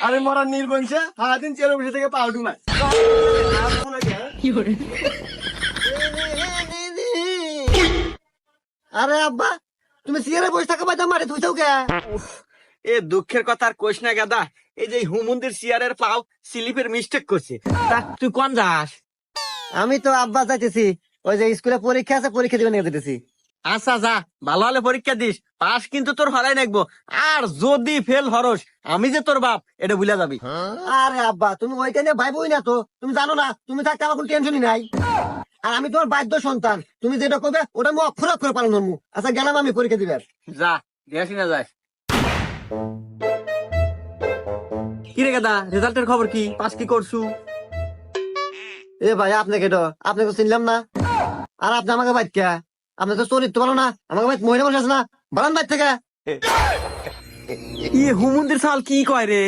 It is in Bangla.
আমি মরার নির্বংশে সারাদিন চেয়ারে বসে থেকে পাউডু মার। আরে আব্বা, তুমি সিয়ারে বসে থাকা বাদ মারে তুই কে? এ দুঃখের কথা আর কোষ না গাদা, এই যে হুমুন্দির চেয়ারের পাও স্লিপের মিস্টেক করছে। তা তুই কোন যাস? আমি তো আব্বা যাইতেছি, ওই যে স্কুলে পরীক্ষা আছে, পরীক্ষা দিবে নিয়ে যেতেছি। আচ্ছা যা, ভালো হলে পরীক্ষা দিস, পাস কিন্তু তোর হরাই নাকবো। আর যদি ফেল হরস, আমি যে তোর বাপ এটা ভুলে যাবি। আরে আব্বা, তুমি ওইটা নিয়ে ভাইবই না তো, তুমি জানো না তুমি থাকতে আমার কোনো টেনশনই নাই। আর আমি তোমার বাধ্য সন্তান, তুমি যেটা করবে ওটা আমি অক্ষর অক্ষর পালন করবো। আচ্ছা গেলাম আমি পরীক্ষা দিবে। যা দেখি না যাস। কি রে গাদা, রেজাল্টের খবর কি? পাস কি করছু? এ ভাই আপনাকে তো আপনাকে চিনলাম না। আর আপনি আমাকে বাইক কে? আপনার তো চরিত্র ভালো না, আমাকে বাইক মহিলা বসে আছে না, বারান বাইক থেকে। ই হুমুন্দির সাল কি কয় রে?